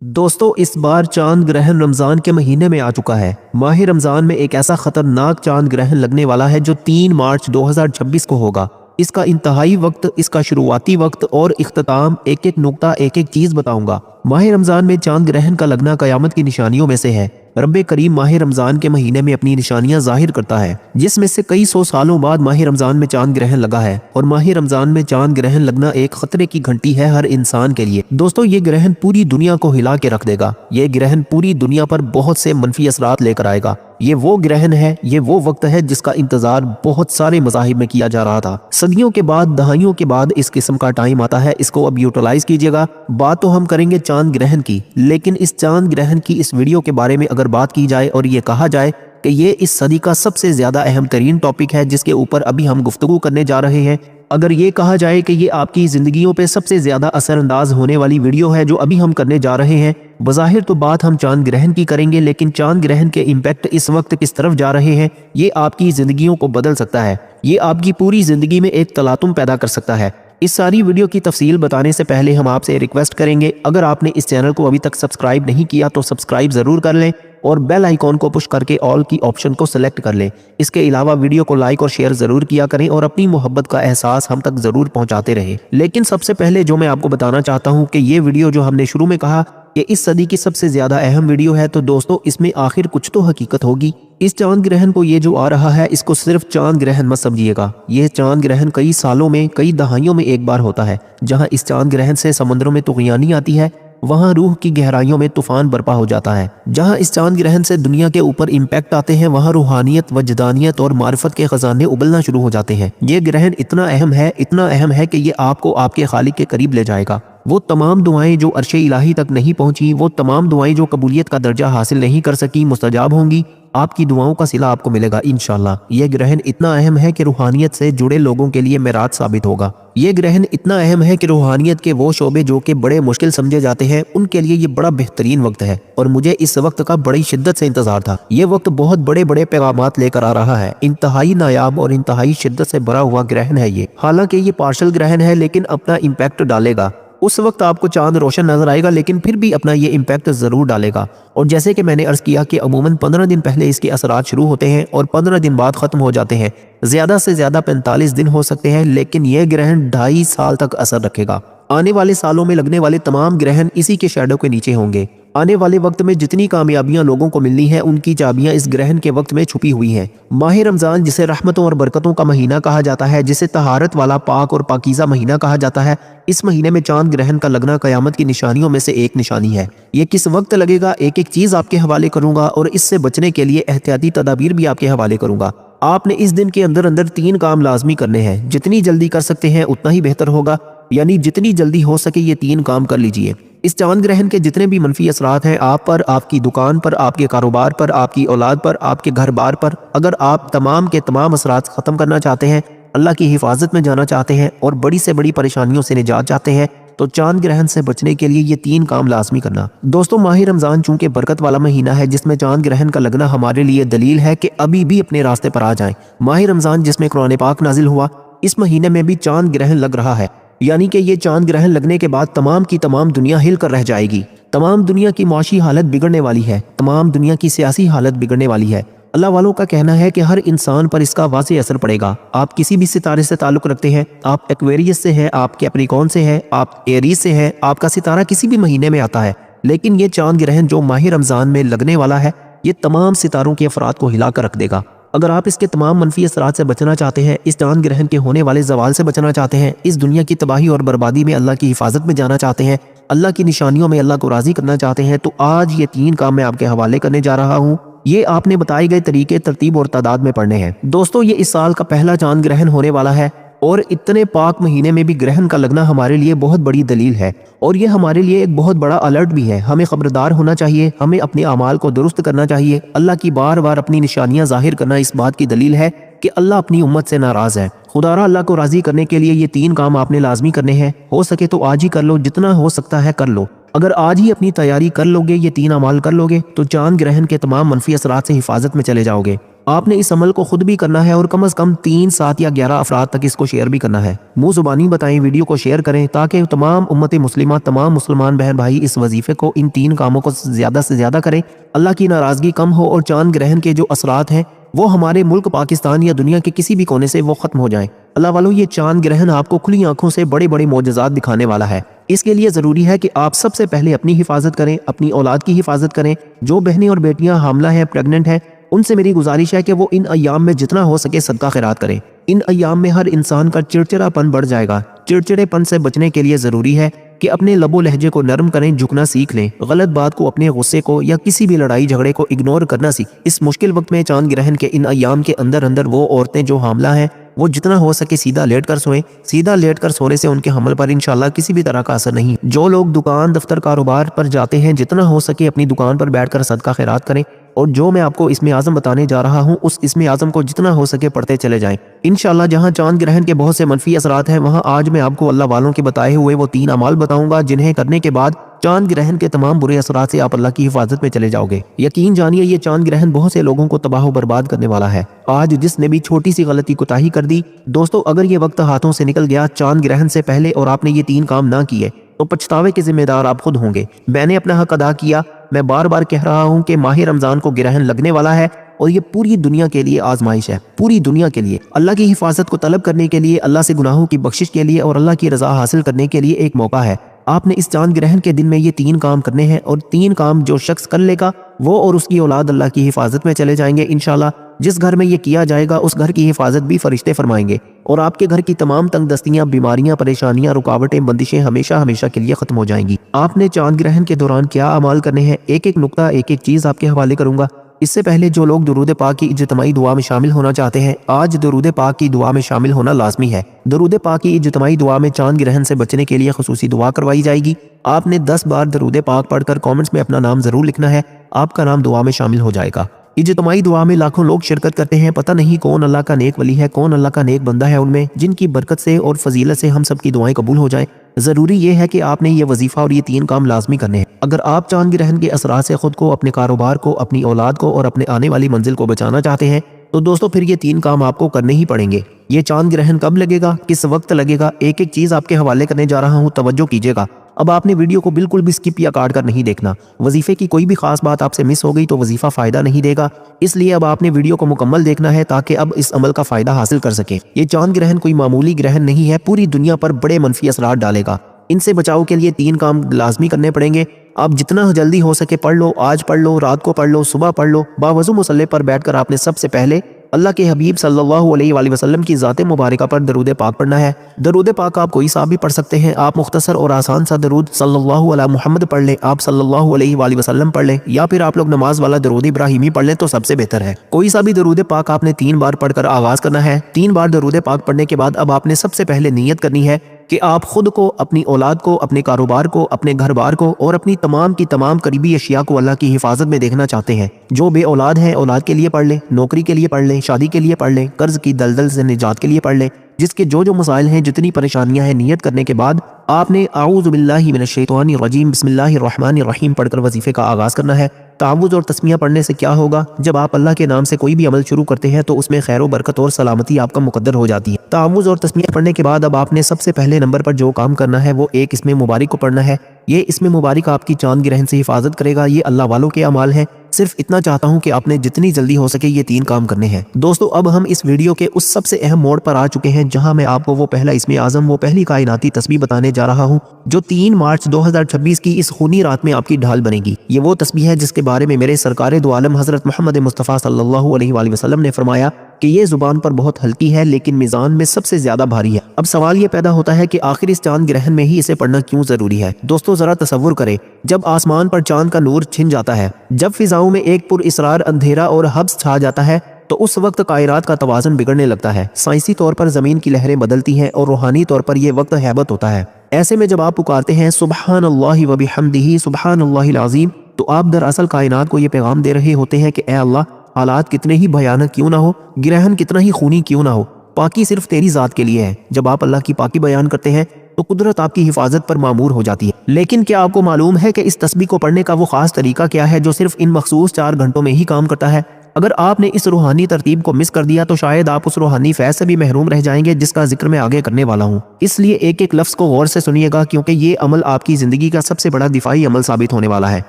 दोस्तों, इस बार चांद ग्रहण रमजान के महीने में आ चुका है। माह रमजान में एक ऐसा खतरनाक चांद ग्रहण लगने वाला है जो 3 मार्च 2026 को होगा। इसका इंतहाई वक्त, इसका शुरुआती वक्त और इख्तिताम, एक एक नुक्ता, एक एक चीज बताऊंगा। माह रमजान में चांद ग्रहण का लगना कयामत की निशानियों में से है। रब्बे करीम माह रमजान के महीने में अपनी निशानियां जाहिर करता है, जिसमें से कई सौ सालों बाद माह रमजान में चांद ग्रहण लगा है। और माह रमजान में चांद ग्रहण लगना एक खतरे की घंटी है हर इंसान के लिए। दोस्तों, ये ग्रहण पूरी दुनिया को हिला के रख देगा। ये ग्रहण पूरी दुनिया पर बहुत से मनफी असरात लेकर आएगा। ये वो ग्रहण है, ये वो वक्त है जिसका इंतजार बहुत सारे मज़ाहिब में किया जा रहा था। सदियों के बाद, दहाइयों के बाद इस किस्म का टाइम आता है। इसको अब यूटिलाइज कीजिएगा। बात तो हम करेंगे चांद ग्रहण की, लेकिन इस चांद ग्रहण की इस वीडियो के बारे में अगर बात की जाए और ये कहा जाए कि ये इस सदी का सबसे ज्यादा अहम तरीन टॉपिक है जिसके ऊपर अभी हम गुफ्तगू करने जा रहे हैं, अगर ये कहा जाए कि ये आपकी जिंदगियों पे सबसे ज्यादा असरअंदाज होने वाली वीडियो है जो अभी हम करने जा रहे हैं, बज़ाहिर तो बात हम चांद ग्रहण की करेंगे, लेकिन चांद ग्रहण के इम्पैक्ट इस वक्त किस तरफ जा रहे हैं, ये आपकी जिंदगियों को बदल सकता है। ये आपकी पूरी जिंदगी में एक तलातुम पैदा कर सकता है। इस सारी वीडियो की तफसील बताने से पहले हम आपसे रिक्वेस्ट करेंगे, अगर आपने इस चैनल को अभी तक सब्सक्राइब नहीं किया तो सब्सक्राइब जरूर कर लें और बेल आइकॉन को पुश करके ऑल की ऑप्शन को सिलेक्ट कर लें। इसके अलावा वीडियो को लाइक और शेयर जरूर किया करें और अपनी मोहब्बत का एहसास हम तक जरूर पहुंचाते रहें। लेकिन सबसे पहले जो मैं आपको बताना चाहता हूं कि ये वीडियो जो हमने शुरू में कहा कि इस सदी की सबसे ज्यादा अहम वीडियो है, तो दोस्तों इसमें आखिर कुछ तो हकीकत होगी। इस चांद ग्रहण को, ये जो आ रहा है, इसको सिर्फ चांद ग्रहण मत समझिएगा। ये चांद ग्रहण कई सालों में, कई दहाइयों में एक बार होता है। जहां इस चांद ग्रहण से समुद्रों में तुग़यानी आती है, वहां रूह की गहराइयों में तूफान बरपा हो जाता है। जहां इस चांद ग्रहण से दुनिया के ऊपर इम्पैक्ट आते हैं, वहां रूहानियत, वजदानियत और मारिफत के खजाने उबलना शुरू हो जाते हैं। ये ग्रहण इतना अहम है, इतना अहम है कि ये आपको आपके खालिक के करीब ले जाएगा। वो तमाम दुआएं जो अर्शे इलाही तक नहीं पहुंची, वो तमाम दुआएं जो कबूलियत का दर्जा हासिल नहीं कर सकी, मुस्तजाब होंगी। आपकी दुआओं का सिला आपको मिलेगा इंशाल्लाह। ये ग्रहण इतना अहम है कि रूहानियत से जुड़े लोगों के लिए मेराज साबित होगा। ये ग्रहण इतना अहम है कि रूहानियत के वो शोबे जो कि बड़े मुश्किल समझे जाते हैं, उनके लिए ये बड़ा बेहतरीन वक्त है। और मुझे इस वक्त का बड़ी शिद्दत से इंतजार था। ये वक्त बहुत बड़े बड़े पैगामात लेकर आ रहा है। इंतहाई नायाब और इंतहाई शिद्दत से भरा हुआ ग्रहण है ये। हालांकि ये पार्शल ग्रहण है, लेकिन अपना इम्पैक्ट डालेगा। उस वक्त आपको चांद रोशन नजर आएगा, लेकिन फिर भी अपना ये इम्पैक्ट जरूर डालेगा। और जैसे कि मैंने अर्ज किया कि अमूमन 15 दिन पहले इसके असरात शुरू होते हैं और 15 दिन बाद खत्म हो जाते हैं। ज्यादा से ज्यादा 45 दिन हो सकते हैं, लेकिन यह ग्रहण 2.5 साल तक असर रखेगा। आने वाले सालों में लगने वाले तमाम ग्रहण इसी के शैडो के नीचे होंगे। आने वाले वक्त में जितनी कामयाबियां लोगों को मिलनी है, उनकी चाबियां इस ग्रहण के वक्त में छुपी हुई हैं। माह रमजान, जिसे रहमतों और बरकतों का महीना कहा जाता है, जिसे तहारत वाला पाक और पाकीज़ा महीना कहा जाता है, इस महीने में चांद ग्रहण का लगना कयामत की निशानियों में से एक निशानी है। ये किस वक्त लगेगा, एक एक चीज आपके हवाले करूंगा और इससे बचने के लिए एहतियाती तदाबीर भी आपके हवाले करूंगा। आपने इस दिन के अंदर अंदर 3 काम लाजमी करने हैं। जितनी जल्दी कर सकते हैं उतना ही बेहतर होगा, यानी जितनी जल्दी हो सके ये 3 काम कर लीजिए। इस चांद ग्रहण के जितने भी मनफी असरात हैं आप पर, आपकी दुकान पर, आपके कारोबार पर, आपकी औलाद पर, आपके घर बार पर, अगर आप तमाम के तमाम असरात खत्म करना चाहते हैं, अल्लाह की हिफाजत में जाना चाहते हैं और बड़ी से बड़ी परेशानियों से निजात चाहते हैं, तो चांद ग्रहण से बचने के लिए ये 3 काम लाजमी करना। दोस्तों, माह रमजान चूंकि बरकत वाला महीना है, जिसमें चांद ग्रहण का लगना हमारे लिए दलील है कि अभी भी अपने रास्ते पर आ जाएं। माह रमजान जिसमें कुरान पाक नाजिल हुआ, इस महीने में भी चांद ग्रहण लग रहा है। यानी कि ये चांद ग्रहण लगने के बाद तमाम की तमाम दुनिया हिल कर रह जाएगी। तमाम दुनिया की माशी हालत बिगड़ने वाली है। तमाम दुनिया की सियासी हालत बिगड़ने वाली है। अल्लाह वालों का कहना है कि हर इंसान पर इसका वाज़ेह असर पड़ेगा। आप किसी भी सितारे से ताल्लुक़ रखते हैं, आप एक्वेरियस से हैं, आप कैप्रिकॉर्न से हैं, आप एरीज से हैं, आपका सितारा किसी भी महीने में आता है, लेकिन ये चांद ग्रहण जो माह रमजान में लगने वाला है, ये तमाम सितारों के अफराद को हिला कर रख देगा। अगर आप इसके तमाम मनफी असरात से बचना चाहते हैं, इस चांद ग्रहण के होने वाले जवाल से बचना चाहते हैं, इस दुनिया की तबाही और बर्बादी में अल्लाह की हिफाजत में जाना चाहते हैं, अल्लाह की निशानियों में अल्लाह को राजी करना चाहते हैं, तो आज ये 3 काम मैं आपके हवाले करने जा रहा हूँ। ये आपने बताए गए तरीके, तरतीब और तादाद में पढ़ने हैं। दोस्तों, ये इस साल का पहला चांद ग्रहण होने वाला है और इतने पाक महीने में भी ग्रहण का लगना हमारे लिए बहुत बड़ी दलील है और ये हमारे लिए एक बहुत बड़ा अलर्ट भी है। हमें खबरदार होना चाहिए, हमें अपने अमाल को दुरुस्त करना चाहिए। अल्लाह की बार बार अपनी निशानियां जाहिर करना इस बात की दलील है कि अल्लाह अपनी उम्मत से नाराज है। खुदारा अल्लाह को राजी करने के लिए ये 3 काम आपने लाजमी करने हैं। हो सके तो आज ही कर लो, जितना हो सकता है कर लो। अगर आज ही अपनी तैयारी कर लोगे, ये 3 अमाल कर लोगे, तो चांद ग्रहण के तमाम मनफी असरात से हिफाजत में चले जाओगे। آپ نے اس عمل کو خود بھی کرنا ہے اور کم از کم 3 7 یا 11 افراد تک اس کو شیئر بھی کرنا ہے۔ منہ زبانی بتائیں، ویڈیو کو شیئر کریں تاکہ تمام امت مسلمہ، تمام مسلمان بہن بھائی اس وظیفے کو، ان 3 کاموں کو زیادہ سے زیادہ کریں، اللہ کی ناراضگی کم ہو اور چاند گرہن کے جو اثرات ہیں وہ ہمارے ملک پاکستان یا دنیا کے کسی بھی کونے سے وہ ختم ہو جائیں۔ اللہ والو، یہ چاند گرہن آپ کو کھلی آنکھوں سے بڑے بڑے معجزات دکھانے والا ہے۔ اس کے لیے ضروری ہے کہ آپ سب سے پہلے اپنی حفاظت کریں، اپنی اولاد کی حفاظت کریں۔ جو بہنیں اور بیٹیاں حاملہ ہیں، پریگننٹ ہیں، ان سے میری گزارش ہے کہ وہ ان ایام میں جتنا ہو سکے صدقہ خیرات کریں۔ ان ایام میں ہر انسان کا چڑچڑا پن بڑھ جائے گا۔ چڑچڑے پن سے بچنے کے لیے ضروری ہے کہ اپنے لب و لہجے کو نرم کریں، جھکنا سیکھ لیں، غلط بات کو، اپنے غصے کو یا کسی بھی لڑائی جھگڑے کو اگنور کرنا سیکھ۔ اس مشکل وقت میں چاند گرہن کے ان ایام کے اندر وہ عورتیں جو حاملہ ہیں وہ جتنا ہو سکے سیدھا لیٹ کر سوئیں۔ سیدھا لیٹ کر سونے سے ان کے حمل پر انشاءاللہ کسی بھی طرح کا اثر نہیں۔ جو لوگ دکان دفتر کاروبار پر جاتے ہیں، جتنا ہو سکے اپنی دکان پر بیٹھ کر صدقہ خیرات کریں، اور جو میں آپ کو اسم اعظم بتانے جا رہا ہوں اس اسم اعظم کو جتنا ہو سکے پڑھتے چلے جائیں۔ انشاءاللہ جہاں چاند گرہن کے بہت سے منفی اثرات ہیں، وہاں آج میں آپ کو اللہ والوں کے بتائے ہوئے وہ 3 اعمال بتاؤں گا جنہیں کرنے کے بعد چاند گرہن کے تمام برے اثرات سے آپ اللہ کی حفاظت میں چلے جاؤ گے۔ یقین جانیے یہ چاند گرہن بہت سے لوگوں کو تباہ و برباد کرنے والا ہے۔ آج جس نے بھی چھوٹی سی غلطی کوتاہی کر دی، دوستو اگر یہ وقت ہاتھوں سے نکل گیا چاند گرہن سے پہلے اور آپ نے یہ 3 کام نہ کیے تو پچھتاوے کے ذمہ دار آپ خود ہوں گے۔ میں نے اپنا حق ادا کیا۔ میں بار بار کہہ رہا ہوں کہ ماہ رمضان کو گرہن لگنے والا ہے اور یہ پوری دنیا کے لیے آزمائش ہے، پوری دنیا کے لیے اللہ کی حفاظت کو طلب کرنے کے لیے، اللہ سے گناہوں کی بخشش کے لیے اور اللہ کی رضا حاصل کرنے کے لیے ایک موقع ہے۔ آپ نے اس چاند گرہن کے دن میں یہ 3 کام کرنے ہیں، اور 3 کام جو شخص کر لے گا وہ اور اس کی اولاد اللہ کی حفاظت میں چلے جائیں گے انشاءاللہ۔ جس گھر میں یہ کیا جائے گا اس گھر کی حفاظت بھی فرشتے فرمائیں گے، اور آپ کے گھر کی تمام تنگ دستیاں، بیماریاں، پریشانیاں، رکاوٹیں، بندشیں ہمیشہ ہمیشہ کے لیے ختم ہو جائیں گی۔ آپ نے چاند گرہن کے دوران کیا اعمال کرنے ہیں، ایک ایک نقطہ، ایک ایک چیز آپ کے حوالے کروں گا۔ اس سے پہلے جو لوگ درود پاک کی اجتماعی دعا میں شامل ہونا چاہتے ہیں، آج درود پاک کی دعا میں شامل ہونا لازمی ہے۔ درود پاک کی اجتماعی دعا میں چاند گرہن سے بچنے کے لیے خصوصی دعا کروائی جائے گی۔ آپ نے 10 بار درود پاک پڑھ کر کامنٹس میں اپنا نام ضرور لکھنا ہے، آپ کا نام دعا میں شامل ہو جائے گا۔ اجتماعی دعا میں لاکھوں لوگ شرکت کرتے ہیں، پتہ نہیں کون اللہ کا نیک ولی ہے، کون اللہ کا نیک بندہ ہے ان میں، جن کی برکت سے اور فضیلت سے ہم سب کی دعائیں قبول ہو جائیں۔ ضروری یہ ہے کہ آپ نے یہ وظیفہ اور یہ 3 کام لازمی کرنے ہیں۔ اگر آپ چاند گرہن کے اثرات سے خود کو، اپنے کاروبار کو، اپنی اولاد کو اور اپنے آنے والی منزل کو بچانا چاہتے ہیں تو دوستو پھر یہ 3 کام آپ کو کرنے ہی پڑیں گے۔ یہ چاند گرہن کب لگے گا، کس وقت لگے گا، ایک ایک چیز آپ کے حوالے کرنے جا رہا ہوں، توجہ کیجیے گا۔ اب آپ نے ویڈیو کو بالکل بھی سکپ یا کاٹ کر نہیں دیکھنا۔ وظیفے کی کوئی بھی خاص بات آپ سے مس ہو گئی تو وظیفہ فائدہ نہیں دے گا، اس لیے اب آپ نے ویڈیو کو مکمل دیکھنا ہے تاکہ اب اس عمل کا فائدہ حاصل کر سکیں۔ یہ چاند گرہن کوئی معمولی گرہن نہیں ہے، پوری دنیا پر بڑے منفی اثرات ڈالے گا۔ ان سے بچاؤ کے لیے 3 کام لازمی کرنے پڑیں گے۔ آپ جتنا جلدی ہو سکے پڑھ لو، آج پڑھ لو، رات کو پڑھ لو، صبح پڑھ لو۔ باوضو مصلی پر بیٹھ کر آپ نے سب سے پہلے اللہ کے حبیب صلی اللہ علیہ وآلہ وسلم کی ذات مبارکہ پر درود پاک پڑھنا ہے۔ درود پاک آپ کوئی سا بھی پڑھ سکتے ہیں، آپ مختصر اور آسان سا درود صلی اللہ علی محمد پڑھ لیں، آپ صلی اللہ علیہ وآلہ وسلم پڑھ لیں، یا پھر آپ لوگ نماز والا درود ابراہیمی پڑھ لیں تو سب سے بہتر ہے۔ کوئی سا بھی درود پاک آپ نے 3 بار پڑھ کر آغاز کرنا ہے۔ 3 بار درود پاک پڑھنے کے بعد اب آپ نے سب سے پہلے نیت کرنی ہے کہ آپ خود کو، اپنی اولاد کو، اپنے کاروبار کو، اپنے گھر بار کو اور اپنی تمام کی تمام قریبی اشیاء کو اللہ کی حفاظت میں دیکھنا چاہتے ہیں۔ جو بے اولاد ہیں اولاد کے لیے پڑھ لیں، نوکری کے لیے پڑھ لیں، شادی کے لیے پڑھ لیں، قرض کی دلدل سے نجات کے لیے پڑھ لیں، جس کے جو مسائل ہیں، جتنی پریشانیاں ہیں، نیت کرنے کے بعد آپ نے اعوذ باللہ من الشیطان الرجیم بسم اللہ الرحمن الرحیم پڑھ کر وظیفے کا آغاز کرنا ہے۔ تعوذ اور تسمیہ پڑھنے سے کیا ہوگا، جب آپ اللہ کے نام سے کوئی بھی عمل شروع کرتے ہیں تو اس میں خیر و برکت اور سلامتی آپ کا مقدر ہو جاتی ہے۔ تعوذ اور تسمیہ پڑھنے کے بعد اب آپ نے سب سے پہلے نمبر پر جو کام کرنا ہے وہ ایک اسم مبارک کو پڑھنا ہے۔ یہ اسم مبارک آپ کی چاند گرہن سے حفاظت کرے گا۔ یہ اللہ والوں کے اعمال ہیں۔ صرف اتنا چاہتا ہوں کہ آپ نے جتنی جلدی ہو سکے یہ 3 کام کرنے ہیں۔ دوستو اب ہم اس ویڈیو کے اس سب سے اہم موڑ پر آ چکے ہیں جہاں میں آپ کو وہ پہلا اسم اعظم، وہ پہلی کائناتی تسبیح بتانے جا رہا ہوں جو 3 مارچ 2026 کی اس خونی رات میں آپ کی ڈھال بنے گی۔ یہ وہ تسبیح ہے جس کے بارے میں میرے سرکار دو عالم حضرت محمد مصطفیٰ صلی اللہ علیہ وآلہ وسلم نے فرمایا کہ یہ زبان پر بہت ہلکی ہے لیکن میزان میں سب سے زیادہ بھاری ہے۔ اب سوال یہ پیدا ہوتا ہے کہ آخر اس چاند گرہن میں ہی اسے پڑھنا کیوں ضروری ہے؟ دوستو ذرا تصور کریں، جب آسمان پر چاند کا نور چھن جاتا ہے، جب فضاؤں میں ایک پر اسرار اندھیرا اور حبس چھا جاتا ہے تو اس وقت کائنات کا توازن بگڑنے لگتا ہے۔ سائنسی طور پر زمین کی لہریں بدلتی ہیں اور روحانی طور پر یہ وقت ہیبت ہوتا ہے۔ ایسے میں جب آپ پکارتے ہیں سبحان اللہ و بحمدہ سبحان اللہ العظیم، تو آپ دراصل کائنات کو یہ پیغام دے رہے ہوتے ہیں کہ اے اللہ، حالات کتنے ہی بھیانک کیوں نہ ہو، گرہن کتنا ہی خونی کیوں نہ ہو، پاکی صرف تیری ذات کے لیے ہے۔ جب آپ اللہ کی پاکی بیان کرتے ہیں تو قدرت آپ کی حفاظت پر معمور ہو جاتی ہے۔ لیکن کیا آپ کو معلوم ہے کہ اس تسبیح کو پڑھنے کا وہ خاص طریقہ کیا ہے جو صرف ان مخصوص 4 گھنٹوں میں ہی کام کرتا ہے؟ अगर आपने इस रूहानी तरतीब को मिस कर दिया तो शायद आप उस रूहानी फैज़ से भी महरूम रह जाएंगे जिसका जिक्र मैं आगे करने वाला हूँ। इसलिए एक एक लफ्ज़ को गौर से सुनिएगा क्योंकि ये अमल आपकी ज़िंदगी का सबसे बड़ा दिफाई अमल साबित होने वाला है।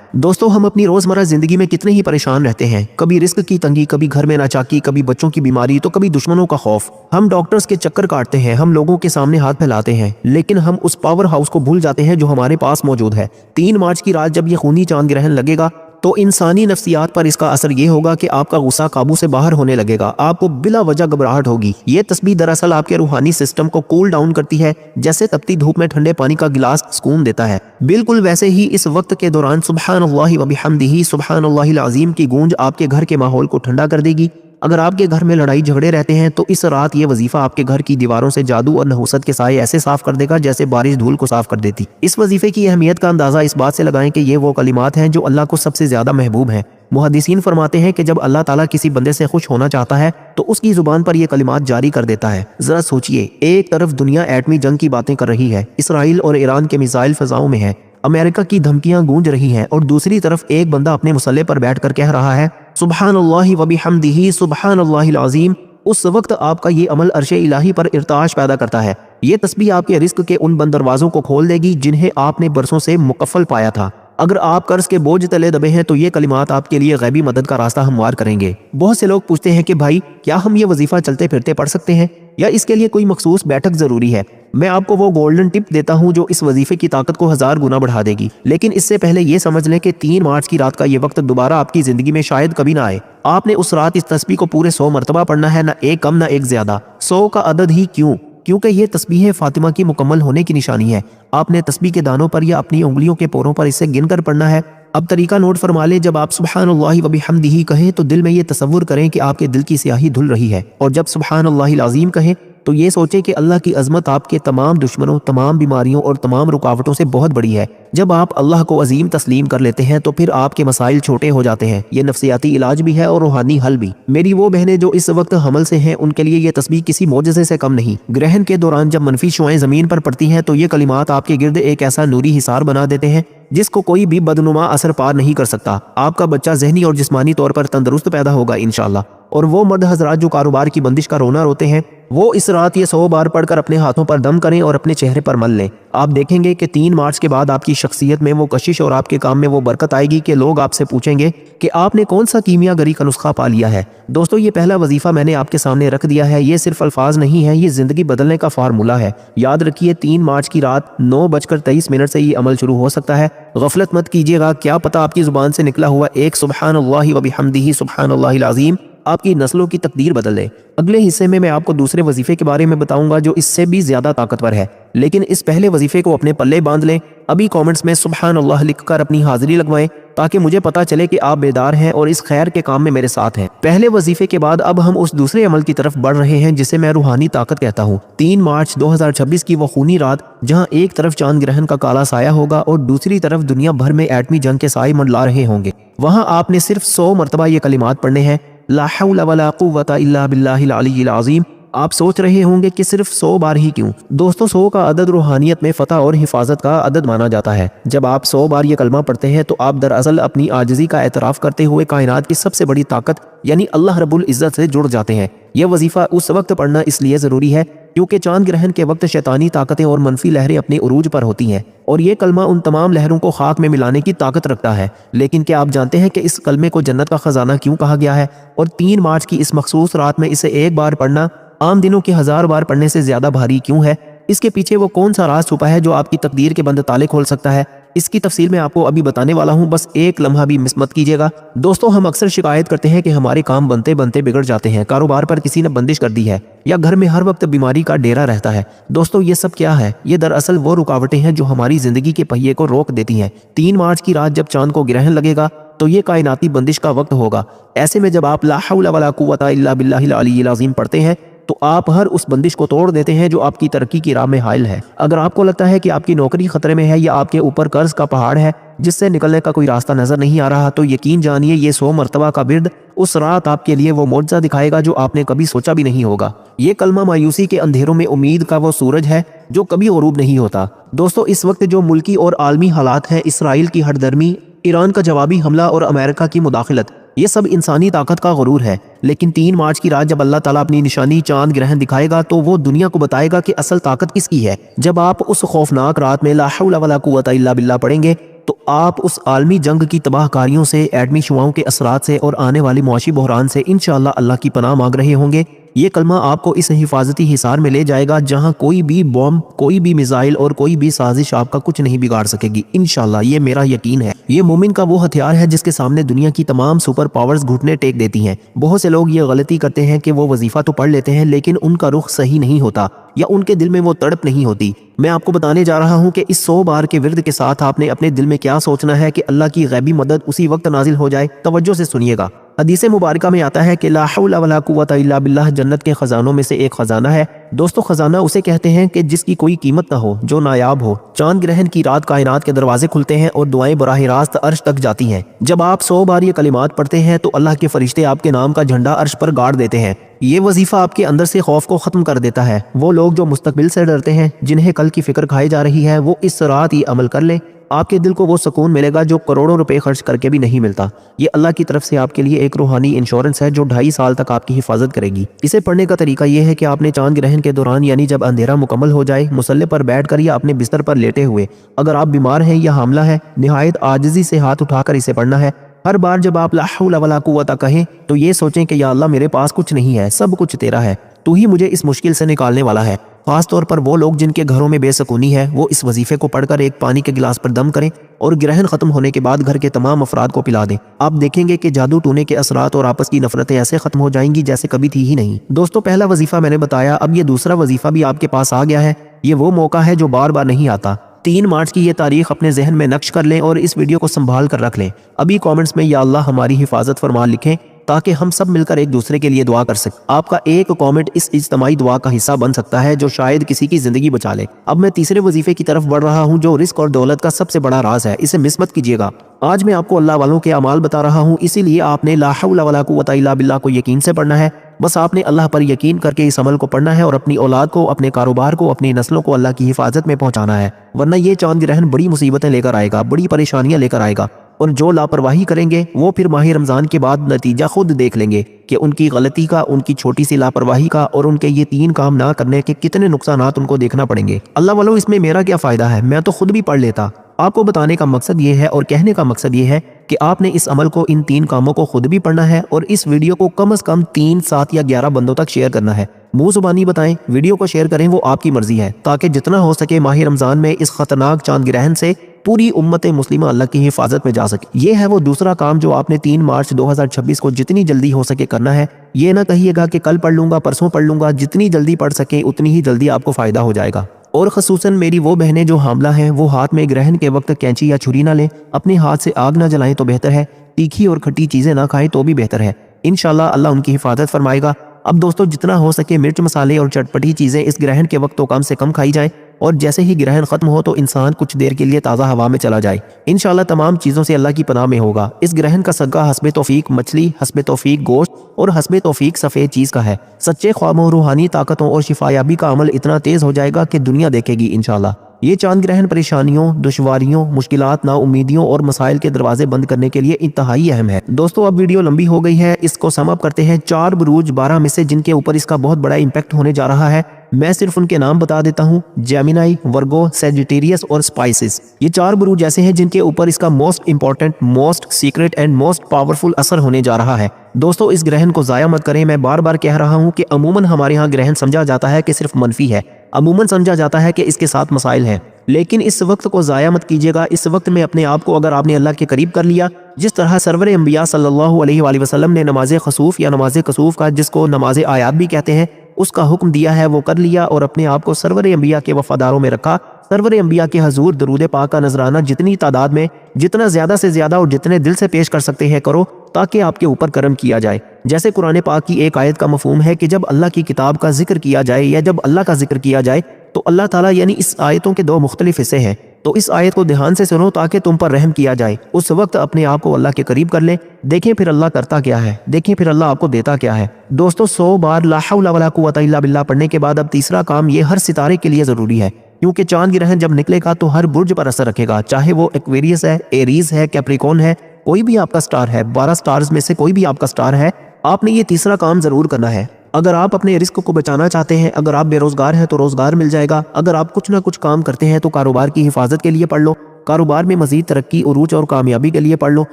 दोस्तों, हम अपनी रोज़मर्रा ज़िंदगी में कितने ही परेशान रहते हैं, कभी रिस्क की तंगी, कभी घर में नाचाकी, कभी बच्चों की बीमारी, तो कभी दुश्मनों का खौफ। हम डॉक्टर्स के चक्कर काटते हैं, हम लोगों के सामने हाथ फैलाते हैं, लेकिन हम उस पावर हाउस को भूल जाते हैं जो हमारे पास मौजूद है। 3 मार्च की रात जब ये खूनी चांद ग्रहण लगेगा तो इंसानी नफ्सियात पर इसका असर ये होगा कि आपका गुस्सा काबू से बाहर होने लगेगा, आपको बिला वजह घबराहट होगी। ये तस्बीह दरअसल आपके रूहानी सिस्टम को कूल डाउन करती है, जैसे तपती धूप में ठंडे पानी का गिलास सुकून देता है। बिल्कुल वैसे ही इस वक्त के दौरान सुब्हानल्लाहि व बिहम्दिही सुब्हानल्लाहिल अज़ीम की गूंज आपके घर के माहौल को ठंडा कर देगी। अगर आपके घर में लड़ाई झगड़े रहते हैं तो इस रात ये वजीफा आपके घर की दीवारों से जादू और नहुसत के साए ऐसे साफ कर देगा जैसे बारिश धूल को साफ कर देती। इस वजीफे की अहमियत का अंदाजा इस बात से लगाएं कि ये वो कलिमात हैं जो अल्लाह को सबसे ज्यादा महबूब हैं। मुहद्दिसीन फरमाते हैं कि जब अल्लाह ताला किसी बंदे से खुश होना चाहता है तो उसकी जुबान पर ये कलिमात जारी कर देता है। जरा सोचिए, एक तरफ दुनिया एटमी जंग की बातें कर रही है, इसराइल और ईरान के मिसाइल फजाओं में है, अमेरिका की धमकियां गूंज रही हैं, और दूसरी तरफ एक बंदा अपने मुसल्ले पर बैठकर कह रहा है सुब्हानल्लाहि व बिहम्दिही सुब्हानल्लाहिल अज़ीम। उस वक्त आपका ये अमल अर्शे इलाही पर इर्ताश पैदा करता है। ये तस्बीह आपके रिस्क के उन बंद दरवाजों को खोल देगी जिन्हें आपने बरसों से मुकफ़ल पाया था। अगर आप कर्ज के बोझ तले दबे हैं तो ये कलिमात आपके लिए गैबी मदद का रास्ता हमवार करेंगे। बहुत से लोग पूछते हैं कि भाई, क्या हम ये वजीफा चलते फिरते पढ़ सकते हैं या इसके लिए कोई मखसूस बैठक जरूरी है? मैं आपको वो गोल्डन टिप देता हूं जो इस वजीफे की ताकत को 1000 गुना बढ़ा देगी। लेकिन इससे पहले ये समझ लें कि 3 मार्च की रात का ये वक्त दोबारा आपकी जिंदगी में शायद कभी ना आए। आपने उस रात इस तस्बीह को पूरे 100 मरतबा पढ़ना है, ना एक कम ना एक ज्यादा। 100 का अदद ही क्यों? क्योंकि ये तस्बीह फातिमा की मुकम्मल होने की निशानी है। आपने तस्बीह के दानों पर या अपनी उंगलियों के पोरों पर इसे गिनकर पढ़ना है। अब तरीका नोट फरमा ले, जब आप सुब्हानल्लाहि व बिहम्दिही कहें तो दिल में ये तसव्वुर करें कि आपके दिल की स्याही धुल रही है, और जब सुब्हानल्लाहिल अज़ीम कहें तो ये सोचें कि अल्लाह की अजमत आपके तमाम दुश्मनों, तमाम बीमारियों और तमाम रुकावटों से बहुत बड़ी है। जब आप अल्लाह को अजीम तस्लीम कर लेते हैं तो फिर आपके मसाइल छोटे हो जाते हैं। ये नफ्सियाती इलाज भी है और रूहानी हल भी। मेरी वो बहनें जो इस वक्त हमल से हैं, उनके लिए ये तस्बीह किसी मोजज़े से कम नहीं। ग्रहण के दौरान जब मनफी शुआएं ज़मीन पर पड़ती हैं तो ये कलिमात आपके गिर्द एक ऐसा नूरी हिसार बना देते हैं जिसको कोई भी बदनुमा असर पार नहीं कर सकता। आपका बच्चा ज़हनी और जिस्मानी तौर पर तंदुरुस्त पैदा होगा इंशाअल्लाह। और वो मर्द हजरात जो कारोबार की बंदिश का रोना रोते हैं, वो इस रात ये 100 बार पढ़कर अपने हाथों पर दम करें और अपने चेहरे पर मल लें। आप देखेंगे कि 3 मार्च के बाद आपकी शख्सियत में वो कशिश और आपके काम में वो बरकत आएगी कि लोग आपसे पूछेंगे कि आपने कौन सा कीमियागरी का नुस्खा पा लिया है। दोस्तों, ये पहला वजीफा मैंने आपके सामने रख दिया है। ये सिर्फ अल्फाज नहीं है, ये जिंदगी बदलने का फार्मूला है। याद रखिए, 3 मार्च की रात 9:23 से ये अमल शुरू हो सकता है। गफलत मत कीजिएगा, क्या पता आपकी जुबान से निकला हुआ एक सुब्हानल्लाहि व बिहम्दिही सुब्हानल्लाहिल अज़ीम आपकी नस्लों की तकदीर बदल दे। अगले हिस्से में मैं आपको दूसरे वजीफे के बारे में बताऊंगा जो इससे भी ज्यादा ताकतवर है, लेकिन इस पहले वजीफे को अपने पल्ले बांध लें। अभी कमेंट्स में सुब्हानल्लाह लिखकर अपनी हाजिरी लगवाएं ताकि मुझे पता चले कि आप बेदार हैं और इस खैर के काम में मेरे साथ हैं। पहले वजीफे के बाद अब हम उस दूसरे अमल की तरफ बढ़ रहे हैं जिसे मैं रूहानी ताकत कहता हूँ। 3 मार्च 2026 की वो खूनी रात जहाँ एक तरफ चांद ग्रहण का काला साया होगा और दूसरी तरफ दुनिया भर में एटमी जंग के साए मंडला रहे होंगे, वहाँ आपने सिर्फ 100 मरतबा ये कलिमात पढ़ने हैं, ला हौला वला कुव्वता इल्ला बिल्लाहिल अलिय्यिल अज़ीम। आप सोच रहे होंगे कि सिर्फ 100 बार ही क्यों? दोस्तों, 100 का अदद रूहानियत में फतह और हिफाजत का अदद माना जाता है। जब आप 100 बार ये कलमा पढ़ते हैं तो आप दरअसल अपनी आजिज़ी का एतराफ़ करते हुए कायनात की सबसे बड़ी ताकत यानी अल्लाह रब्बुल इज़्ज़त से जुड़ जाते हैं। यह वजीफ़ा उस वक्त पढ़ना इसलिए ज़रूरी है क्योंकि चांद ग्रहण के वक्त शैतानी ताकतें और मनफी लहरें अपने उरूज पर होती हैं, और ये कलमा उन तमाम लहरों को खाक में मिलाने की ताकत रखता है। लेकिन क्या आप जानते हैं कि इस कलमे को जन्नत का खजाना क्यों कहा गया है? और 3 मार्च की इस मखसूस रात में इसे एक बार पढ़ना आम दिनों के 1000 बार पढ़ने से ज्यादा भारी क्यों है? इसके पीछे वो कौन सा राज छुपा है जो आपकी तकदीर के बंद ताले खोल सकता है? इसकी तफसील मैं आपको अभी बताने वाला हूँ, बस एक लम्हा भी मिस मत कीजिएगा। दोस्तों, हम अक्सर शिकायत करते हैं कि हमारे काम बनते बनते बिगड़ जाते हैं, कारोबार पर किसी ने बंदिश कर दी है या घर में हर वक्त बीमारी का डेरा रहता है। दोस्तों, ये सब क्या है? ये दरअसल वो रुकावटें हैं जो हमारी जिंदगी के पहिए को रोक देती हैं। 3 मार्च की रात जब चांद को ग्रहण लगेगा तो ये कायनाती बंदिश का वक्त होगा। ऐसे में जब आप ला हौला वला कुव्वता इल्ला बिल्लाहिल अलिय्यिल अज़ीम पढ़ते हैं तो आप हर उस बंदिश को तोड़ देते हैं जो आपकी तरक्की की राह में हाइल है। अगर आपको लगता है कि आपकी नौकरी खतरे में है या आपके ऊपर कर्ज का पहाड़ है जिससे निकलने का कोई रास्ता नजर नहीं आ रहा, तो यकीन जानिए ये 100 मरतबा का बिर्द उस रात आपके लिए वो मौजज़ा दिखाएगा जो आपने कभी सोचा भी नहीं होगा। ये कलमा मायूसी के अंधेरों में उम्मीद का वो सूरज है जो कभी गरूब नहीं होता। दोस्तों, इस वक्त जो मुल्की और आलमी हालात हैं, इसराइल की हठधर्मी, ईरान का जवाबी हमला और अमेरिका की मुदाखलत, یہ سب انسانی طاقت کا غرور ہے، لیکن 3 مارچ کی رات جب اللہ تعالیٰ اپنی نشانی چاند گرہن دکھائے گا تو وہ دنیا کو بتائے گا کہ اصل طاقت کس کی ہے۔ جب آپ اس خوفناک رات میں لا حول ولا قوت الا باللہ پڑھیں گے تو آپ اس عالمی جنگ کی تباہ کاریوں سے، ایٹمی شعاؤں کے اثرات سے اور آنے والی معاشی بحران سے انشاءاللہ اللہ کی پناہ مانگ رہے ہوں گے۔ یہ کلمہ آپ کو اس حفاظتی حصار میں لے جائے گا جہاں کوئی بھی بم، کوئی بھی میزائل اور کوئی بھی سازش آپ کا کچھ نہیں بگاڑ سکے گی انشاءاللہ، یہ میرا یقین ہے۔ یہ مومن کا وہ ہتھیار ہے جس کے سامنے دنیا کی تمام سپر پاورز گھٹنے ٹیک دیتی ہیں۔ بہت سے لوگ یہ غلطی کرتے ہیں کہ وہ وظیفہ تو پڑھ لیتے ہیں لیکن ان کا رخ صحیح نہیں ہوتا یا ان کے دل میں وہ تڑپ نہیں ہوتی۔ میں آپ کو بتانے جا رہا ہوں کہ اس 100 بار کے ورد کے ساتھ آپ نے اپنے دل میں کیا سوچنا ہے کہ اللہ کی غیبی مدد اسی وقت نازل ہو جائے۔ توجہ سے سنیے گا۔ حدیث مبارکہ میں آتا ہے کہ لا حول ولا قوت الا باللہ جنت کے خزانوں میں سے ایک خزانہ ہے۔ دوستو خزانہ اسے کہتے ہیں کہ جس کی کوئی قیمت نہ ہو، جو نایاب ہو۔ چاند گرہن کی رات کائنات کے دروازے کھلتے ہیں اور دعائیں براہ راست عرش تک جاتی ہیں۔ جب آپ 100 بار یہ کلمات پڑھتے ہیں تو اللہ کے فرشتے آپ کے نام کا جھنڈا عرش پر گاڑ دیتے ہیں۔ یہ وظیفہ آپ کے اندر سے خوف کو ختم کر دیتا ہے۔ وہ لوگ جو مستقبل سے ڈرتے ہیں، جنہیں کل کی فکر کھائی جا رہی ہے، وہ اس رات ہی عمل کر لیں۔ آپ کے دل کو وہ سکون ملے گا جو کروڑوں روپے خرچ کر کے بھی نہیں ملتا۔ یہ اللہ کی طرف سے آپ کے لیے ایک روحانی انشورنس ہے جو 2.5 سال تک آپ کی حفاظت کرے گی۔ اسے پڑھنے کا طریقہ یہ ہے کہ آپ نے چاند گرہن کے دوران، یعنی جب اندھیرا مکمل ہو جائے، مصلے پر بیٹھ کر یا اپنے بستر پر لیٹے ہوئے، اگر آپ بیمار ہیں یا حاملہ ہیں، نہایت عاجزی سے ہاتھ اٹھا کر اسے پڑھنا ہے۔ ہر بار جب آپ لا حول ولا قوت کہیں تو یہ سوچیں کہ یا اللہ میرے پاس کچھ نہیں ہے، سب کچھ تیرا ہے، تو ہی مجھے اس مشکل سے نکالنے والا ہے۔ خاص طور پر وہ لوگ جن کے گھروں میں بے سکونی ہے، وہ اس وظیفے کو پڑھ کر ایک پانی کے گلاس پر دم کریں اور گرہن ختم ہونے کے بعد گھر کے تمام افراد کو پلا دیں۔ آپ دیکھیں گے کہ جادو ٹونے کے اثرات اور آپس کی نفرتیں ایسے ختم ہو جائیں گی جیسے کبھی تھی ہی نہیں۔ دوستو پہلا وظیفہ میں نے بتایا، اب یہ دوسرا وظیفہ بھی آپ کے پاس آ گیا ہے۔ یہ وہ موقع ہے جو بار بار نہیں آتا۔ 3 مارچ کی یہ تاریخ اپنے ذہن میں نقش کر لیں اور اس ویڈیو کو سنبھال کر رکھ لیں۔ ابھی کامنٹس میں یا اللہ ہماری حفاظت فرما لکھیں تاکہ ہم سب مل کر ایک دوسرے کے لیے دعا کر سکیں۔ آپ کا ایک کامنٹ اس اجتماعی دعا کا حصہ بن سکتا ہے جو شاید کسی کی زندگی بچا لے۔ اب میں تیسرے وظیفے کی طرف بڑھ رہا ہوں جو رزق اور دولت کا سب سے بڑا راز ہے، اسے مس مت کیجیے گا۔ آج میں آپ کو اللہ والوں کے اعمال بتا رہا ہوں، اسی لیے آپ نے لا حول ولا قوت الا باللہ کو یقین سے پڑھنا ہے۔ بس آپ نے اللہ پر یقین کر کے اس عمل کو پڑھنا ہے اور اپنی اولاد کو، اپنے کاروبار کو، اپنی نسلوں کو اللہ کی حفاظت میں پہنچانا ہے، ورنہ یہ چاند گرہن بڑی مصیبتیں لے کر آئے گا، بڑی پریشانیاں لے کر آئے گا، اور جو لاپرواہی کریں گے وہ پھر ماہ رمضان کے بعد نتیجہ خود دیکھ لیں گے کہ ان کی غلطی کا، ان کی چھوٹی سی لاپرواہی کا اور ان کے یہ 3 کام نہ کرنے کے کتنے نقصانات ان کو دیکھنا پڑیں گے۔ اللہ والو اس میں میرا کیا فائدہ ہے، میں تو خود بھی پڑھ لیتا۔ آپ کو بتانے کا مقصد یہ ہے اور کہنے کا مقصد یہ ہے کہ آپ نے اس عمل کو، ان 3 کاموں کو خود بھی پڑھنا ہے اور اس ویڈیو کو کم از کم 3، 7 یا 11 بندوں تک شیئر کرنا ہے۔ منہ زبانی بتائیں، ویڈیو کو شیئر کریں، وہ آپ کی مرضی ہے، تاکہ جتنا ہو سکے ماہ رمضان میں اس خطرناک چاند گرہن سے پوری امت مسلمہ اللہ کی حفاظت میں جا سکے۔ یہ ہے وہ دوسرا کام جو آپ نے 3 مارچ 2026 کو جتنی جلدی ہو سکے کرنا ہے۔ یہ نہ کہیے گا کہ کل پڑھ لوں گا، پرسوں پڑھ لوں گا، جتنی جلدی پڑھ سکیں اتنی ہی جلدی آپ کو فائدہ ہو جائے گا۔ اور خصوصاً میری وہ بہنیں جو حاملہ ہیں، وہ ہاتھ میں گرہن کے وقت کینچی یا چھری نہ لیں، اپنے ہاتھ سے آگ نہ جلائیں تو بہتر ہے، تیکھی اور کھٹی چیزیں نہ کھائیں تو بھی بہتر ہے۔ انشاءاللہ اللہ ان کی حفاظت فرمائے گا۔ اب دوستو جتنا ہو سکے مرچ مسالے اور چٹپٹی چیزیں اس گرہن کے وقت تو کم سے کم کھائی جائیں، اور جیسے ہی گرہن ختم ہو تو انسان کچھ دیر کے لیے تازہ ہوا میں چلا جائے۔ انشاءاللہ تمام چیزوں سے اللہ کی پناہ میں ہوگا۔ اس گرہن کا صدقہ حسب توفیق مچھلی، حسب توفیق گوشت اور حسب توفیق سفید چیز کا ہے۔ سچے خوابوں، روحانی طاقتوں اور شفایابی کا عمل اتنا تیز ہو جائے گا کہ دنیا دیکھے گی انشاءاللہ۔ یہ چاند گرہن پریشانیوں، دشواریوں، مشکلات، نا امیدیوں اور مسائل کے دروازے بند کرنے کے لیے انتہائی اہم ہے۔ دوستو اب ویڈیو لمبی ہو گئی ہے، اس کو سم اپ کرتے ہیں۔ 4 بروج 12 میں سے جن کے اوپر اس کا بہت بڑا امپیکٹ ہونے جا رہا ہے، میں صرف ان کے نام بتا دیتا ہوں: جیمینائی، ورگو، سیجیٹیریس اور اسپائسز۔ یہ 4 بروج ایسے ہیں جن کے اوپر اس کا most important, most secret and most powerful اثر ہونے جا رہا ہے۔ دوستو اس گرہن کو ضائع مت کریں۔ میں بار بار کہہ رہا ہوں کہ عموماً ہمارے ہاں گرہن سمجھا جاتا ہے کہ صرف منفی ہے، عموماً سمجھا جاتا ہے کہ اس کے ساتھ مسائل ہیں، لیکن اس وقت کو ضائع مت کیجیے گا۔ اس وقت میں اپنے آپ کو اگر آپ نے اللہ کے قریب کر لیا، جس طرح سرور انبیاء صلی اللہ علیہ وآلہ وسلم نے نماز خسوف یا نماز کسوف کا، جس کو نماز آیات بھی کہتے ہیں، اس کا حکم دیا ہے، وہ کر لیا اور اپنے آپ کو سرور انبیاء کے وفاداروں میں رکھا۔ سرور انبیاء کے حضور درود پاک کا نذرانہ جتنی تعداد میں، جتنا زیادہ سے زیادہ اور جتنے دل سے پیش کر سکتے ہیں کرو، تاکہ آپ کے اوپر کرم کیا جائے۔ جیسے قرآن پاک کی ایک آیت کا مفہوم ہے کہ جب اللہ کی کتاب کا ذکر کیا جائے یا جب اللہ کا ذکر کیا جائے تو اللہ تعالیٰ، یعنی اس آیتوں کے 2 مختلف حصے ہیں، تو اس آیت کو دھیان سے سنو تاکہ تم پر رحم کیا جائے۔ اس وقت اپنے آپ کو اللہ کے قریب کر لیں، دیکھیں پھر اللہ کرتا کیا ہے، دیکھیں پھر اللہ آپ کو دیتا کیا ہے۔ دوستو 100 بار لا حول ولا قوت الا باللہ پڑھنے کے بعد اب تیسرا کام، یہ ہر ستارے کے لیے ضروری ہے، کیونکہ چاند گرہن جب نکلے گا تو ہر برج پر اثر رکھے گا، چاہے وہ ایکویریس ہے، ایریز ہے، کیپریکون ہے، कोई भी आपका स्टार है, 12 स्टार्स में से कोई भी आपका स्टार है, आपने ये तीसरा काम जरूर करना है। अगर आप अपने रिस्क को बचाना चाहते हैं, अगर आप बेरोजगार हैं तो रोजगार मिल जाएगा, अगर आप कुछ ना कुछ काम करते हैं तो कारोबार की हिफाजत के लिए पढ़ लो, कारोबार में मजीद तरक्की, उरूज और कामयाबी के लिए पढ़ लो।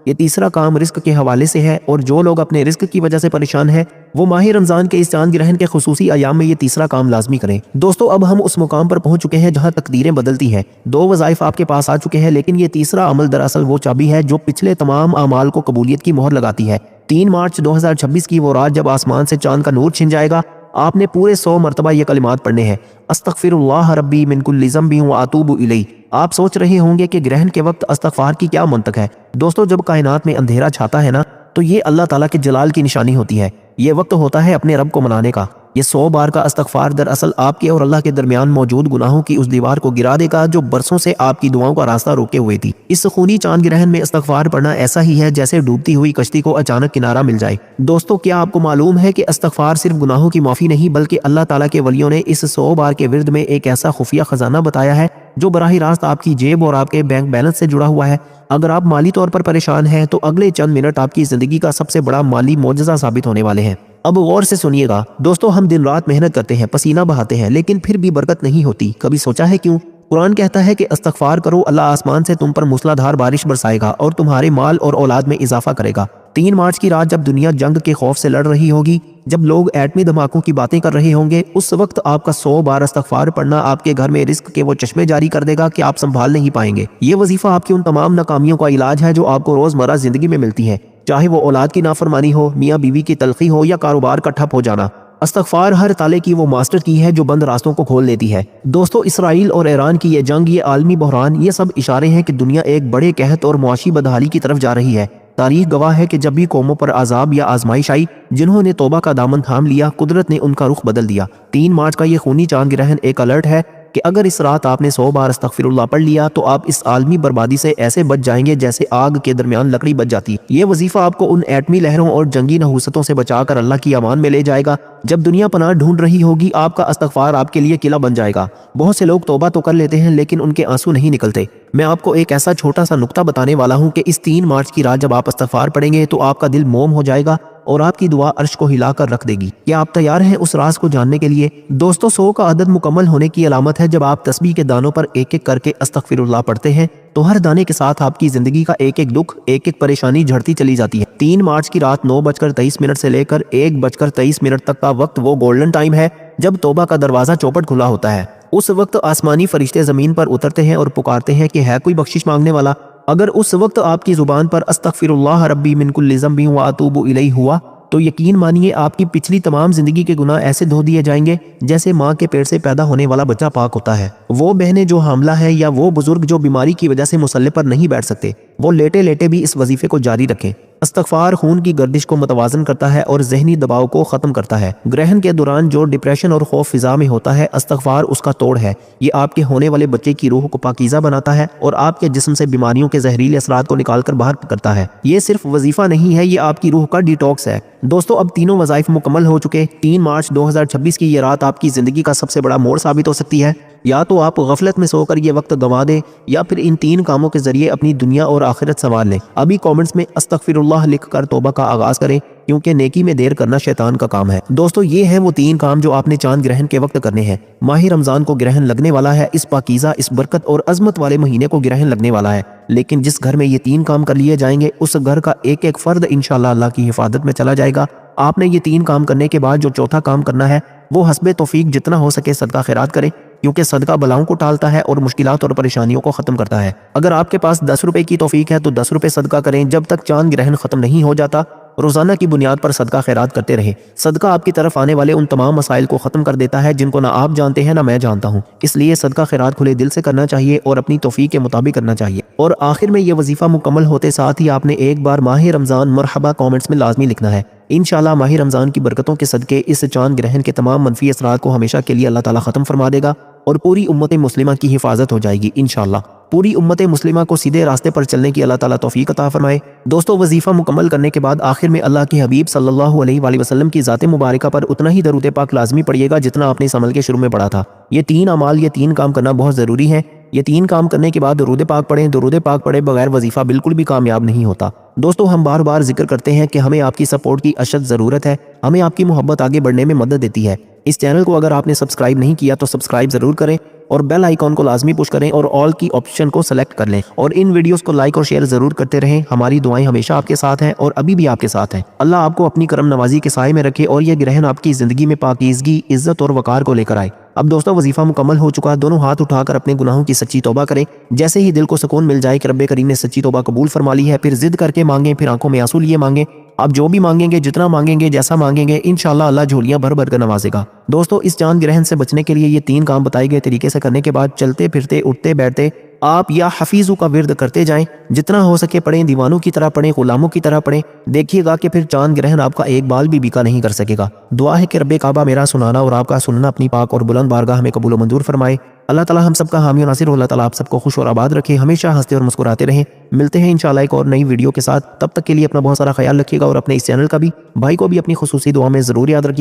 ये तीसरा काम रिस्क के हवाले से है, और जो लोग अपने रिस्क की वजह से परेशान हैं वो माह रमजान के इस चांद ग्रहण के खुसूसी अयाम में ये तीसरा काम लाजमी करें। दोस्तों, अब हम उस मुकाम पर पहुंच चुके हैं जहां तकदीरें बदलती हैं। 2 वज़ाइफ आपके पास आ चुके हैं, लेकिन ये तीसरा अमल दरअसल वो चाबी है जो पिछले तमाम अमाल को कबूलियत की मोहर लगाती है। 3 मार्च 2026 की वो रात जब आसमान से चांद का नूर छिन जाएगा, आपने पूरे 100 मरतबा ये कलिमात पढ़ने हैं, अस्तगफिरुल्लाह रब्बी मिन कुल्लि ज़ंबि व अतूबु इलैह। आप सोच रहे होंगे कि ग्रहण के वक्त इस्तग़फ़ार की क्या मंतक है। दोस्तों, जब कायनात में अंधेरा छाता है ना, तो ये अल्लाह ताला के जलाल की निशानी होती है। ये वक्त होता है अपने रब को मनाने का। ये 100 बार का इस्तग़फ़ार दरअसल आपके और अल्लाह के दरमियान मौजूद गुनाहों की उस दीवार को गिरा देगा जो बरसों से आपकी दुआओं का रास्ता रोके हुए थी। इस खूनी चांद ग्रहण में इस्तग़फ़ार पढ़ना ऐसा ही है जैसे डूबती हुई कश्ती को अचानक किनारा मिल जाए। दोस्तों, क्या आपको मालूम है कि इस्तग़फ़ार सिर्फ गुनाहों की माफ़ी नहीं, बल्कि अल्लाह ताला के वलियों ने इस 100 बार के विर्द में एक ऐसा खुफिया खजाना बताया है जो बराह रास्त आपकी जेब और आपके बैंक बैलेंस से जुड़ा हुआ है। अगर आप माली तौर पर परेशान हैं तो अगले चंद मिनट आपकी जिंदगी का सबसे बड़ा माली मोजज़ा साबित होने वाले हैं। अब गौर से सुनिएगा। दोस्तों, हम दिन रात मेहनत करते हैं, पसीना बहाते हैं, लेकिन फिर भी बरकत नहीं होती। कभी सोचा है क्यों? कुरान कहता है कि इस्तग़फ़ार करो, अल्लाह आसमान से तुम पर मूसलाधार बारिश बरसाएगा और तुम्हारे माल और औलाद में इजाफा करेगा। 3 मार्च की रात जब दुनिया जंग के खौफ से लड़ रही होगी, जब लोग एटमी धमाकों की बातें कर रहे होंगे, उस वक्त आपका 100 बार इस्तग़फ़ार पढ़ना आपके घर में रिस्क के वो चश्मे जारी कर देगा कि आप संभाल नहीं पाएंगे। ये वजीफा आपकी उन तमाम नाकामियों का इलाज है जो आपको रोजमर्रा जिंदगी में मिलती है, चाहे वो औलाद की नाफरमानी हो, मियाँ बीवी की तलखी हो या कारोबार का ठप हो जाना। इस्तग़फ़ार हर ताले की वो मास्टर की है जो बंद रास्तों को खोल देती है। दोस्तों, इसराइल और ईरान की ये जंग, ये आलमी बहरान, ये सब इशारे हैं कि दुनिया एक बड़े कहत और मुआशी बदहाली की तरफ जा रही है। तारीख गवाह है कि जब भी कौमों पर अजाब या आजमाइश आई, जिन्होंने तौबा का दामन थाम लिया, कुदरत ने उनका रुख बदल दिया। 3 मार्च का ये खूनी चांद ग्रहण एक अलर्ट है कि अगर इस रात आपने 100 बार अस्तगफिरुल्लाह पढ़ लिया तो आप इस आलमी बर्बादी से ऐसे बच जाएंगे जैसे आग के दरमियान लकड़ी बच जाती है। ये वजीफा आपको उन एटमी लहरों और जंगी नहूसतों से बचाकर अल्लाह की अमान में ले जाएगा। जब दुनिया पनाह ढूंढ रही होगी, आपका इस्तग़फ़ार आपके लिए किला बन जाएगा। बहुत से लोग तौबा तो कर लेते हैं, लेकिन उनके आंसू नहीं निकलते। मैं आपको एक ऐसा छोटा सा नुक्ता बताने वाला हूँ कि इस 3 मार्च की रात जब आप इस्तग़फ़ार पढ़ेंगे तो आपका दिल मोम हो जाएगा और आपकी दुआ अर्श को हिलाकर रख देगी। क्या आप तैयार हैं उस राज को जानने के लिए? दोस्तों, 100 का अदद मुकम्मल होने की अलामत है। जब आप तस्बीह के दानों पर एक एक करके अस्तगफिरुल्लाह पढ़ते हैं तो हर दाने के साथ आपकी जिंदगी का एक एक दुख, एक एक परेशानी झड़ती चली जाती है। 3 मार्च की रात 9:23 से लेकर 1:23 तक का वक्त वो गोल्डन टाइम है जब तौबा का दरवाजा चौपट खुला होता है। उस वक्त आसमानी फरिश्ते जमीन पर उतरते हैं और पुकारते हैं कि है कोई बख्शिश मांगने वाला। अगर उस वक्त आपकी जुबान पर अस्तगफिरुल्लाह रब्बी मिन कुल्लि ज़ंबि व अतूबु इलैहि हुआ तो यकीन मानिए आपकी पिछली तमाम जिंदगी के गुनाह ऐसे धो दिए जाएंगे जैसे माँ के पेट से पैदा होने वाला बच्चा पाक होता है। वो बहनें जो हामला है या वो बुजुर्ग जो बीमारी की वजह से मुसल्ले पर नहीं बैठ सकते, वो लेटे लेटे भी इस वजीफे को जारी रखें। इस्तग़फ़ार खून की गर्दिश को मुतवाज़न करता है और जहनी दबाव को ख़त्म करता है। ग्रहण के दौरान जो डिप्रेशन और खौफ फिजा में होता है, इस्तग़फ़ार उसका तोड़ है। ये आपके होने वाले बच्चे की रूह को पाकीज़ा बनाता है और आपके जिस्म से बीमारियों के जहरीले असरात को निकाल कर बाहर करता है। ये सिर्फ वजीफा नहीं है, ये आपकी रूह का डिटॉक्स है। दोस्तों, अब तीनों वज़ाइफ मुकम्मल हो चुके। 3 मार्च 2026 की ये रात आपकी ज़िंदगी का सबसे बड़ा मोड़ साबित हो सकती है। या तो आप गफलत में सोकर ये वक्त गंवा दें या फिर इन 3 कामों के जरिए अपनी दुनिया और आखिरत संवार लें। अभी कमेंट्स में अस्तगफिरुल्लाह लिख कर तौबा का आगाज करें, क्योंकि नेकी में देर करना शैतान का काम है। दोस्तों, ये हैं वो 3 काम जो आपने चांद ग्रहण के वक्त करने हैं। माह रमजान को ग्रहण लगने वाला है। इस पाकीज़ा, इस बरकत और अजमत वाले महीने को ग्रहण लगने वाला है। लेकिन जिस घर में ये 3 काम कर लिए जाएंगे, उस घर का एक एक फर्द इंशाअल्लाह अल्लाह की हिफाजत में चला जाएगा। आपने ये 3 काम करने के बाद जो चौथा काम करना है, वो हस्बे तौफीक जितना हो सके सदका खैरात करें, क्योंकि सदका बलाओं को टालता है और मुश्किलात और परेशानियों को ख़त्म करता है। अगर आपके पास 10 रुपए की तौफीक है तो 10 रुपए सदका करें। जब तक चांद ग्रहण ख़त्म नहीं हो जाता, रोज़ाना की बुनियाद पर सदका खैरात करते रहे। सदका आपकी तरफ आने वाले उन तमाम मसाइल को ख़त्म कर देता है जिनको ना आप जानते हैं ना मैं जानता हूँ। इसलिए सदका खैरात खुले दिल से करना चाहिए और अपनी तौफीक के मुताबिक करना चाहिए। और आखिर में यह वजीफ़ा मुकम्मल होते साथ ही आपने एक बार माह रमज़ान मरहबा कमेंट्स में लाजमी लिखना है। इंशाअल्लाह माह रमज़ान की बरकतों के सदके इस चांद ग्रहण के तमाम मनफी असरात को हमेशा के लिए अल्लाह ताला ख़त्म फरमा देगा और पूरी उम्मत मुस्लिमा की हिफाजत हो जाएगी। इंशाअल्लाह पूरी उम्मत मुस्लिमा को सीधे रास्ते पर चलने की अल्लाह ताला तौफीक अता फरमाए। दोस्तों, वजीफ़ा मुकम्मल करने के बाद आखिर में अल्लाह के हबीब सल्लल्लाहु अलैहि वसल्लम की ज़ात मुबारका पर उतना ही दरूद पाक लाजमी पढ़िएगा जितना आपने इस अमल के शुरू में पढ़ा था। ये 3 अमाल, ये 3 काम करना बहुत ज़रूरी है। یہ 3 کام کرنے کے بعد درود پاک پڑھیں. درود پاک پڑھے بغیر وظیفہ بالکل بھی کامیاب نہیں ہوتا. دوستو ہم بار بار ذکر کرتے ہیں کہ ہمیں آپ کی سپورٹ کی اشد ضرورت ہے. ہمیں آپ کی محبت آگے بڑھنے میں مدد دیتی ہے. اس چینل کو اگر آپ نے سبسکرائب نہیں کیا تو سبسکرائب ضرور کریں اور بیل آئیکن کو لازمی پش کریں اور آل کی آپشن کو سلیکٹ کر لیں اور ان ویڈیوز کو لائک اور شیئر ضرور کرتے رہیں. ہماری دعائیں ہمیشہ آپ کے ساتھ ہیں اور ابھی بھی آپ کے ساتھ ہیں. اللہ آپ کو اپنی کرم نوازی کے سائے میں رکھے اور یہ گرہن آپ کی زندگی میں پاکیزگی, عزت اور وقار کو لے کر آئے. اب دوستو وظیفہ مکمل ہو چکا. دونوں ہاتھ اٹھا کر اپنے گناہوں کی سچی توبہ کریں. جیسے ہی دل کو سکون مل جائے کہ رب کریم نے سچی توبہ قبول فرما لی ہے, پھر ضد کر کے مانگیں, پھر آنکھوں میں آنسو لیے مانگیں. آپ جو بھی مانگیں گے, جتنا مانگیں گے, جیسا مانگیں گے, انشاءاللہ اللہ جھولیاں بھر بھر کر نوازے گا. دوستو اس چاند گرہن سے بچنے کے لیے یہ 3 کام بتائے گئے طریقے سے کرنے کے بعد چلتے پھرتے اٹھتے بیٹھتے آپ یا حفیظو کا ورد کرتے جائیں. جتنا ہو سکے پڑھیں, دیوانوں کی طرح پڑھیں, غلاموں کی طرح پڑھیں. دیکھیے گا کہ پھر چاند گرہن آپ کا ایک بال بھی بیکا نہیں کر سکے گا. دعا ہے کہ رب کعبہ میرا سنانا اور آپ کا سننا اپنی پاک اور بلند بارگاہ میں قبول و منظور فرمائے. اللہ تعالی ہم سب کا حامی و ناصر ہو. اللہ تعالی آپ سب کو خوش اور آباد رکھے, ہمیشہ ہنستے اور مسکراتے رہیں. ملتے ہیں انشاءاللہ ایک اور نئی ویڈیو کے ساتھ. تب تک کے لیے اپنا بہت سارا خیال رکھیے گا اور اپنے اس چینل کا بھی, بھائی کو بھی اپنی خصوصی دعا میں ضرور یاد رکھیے.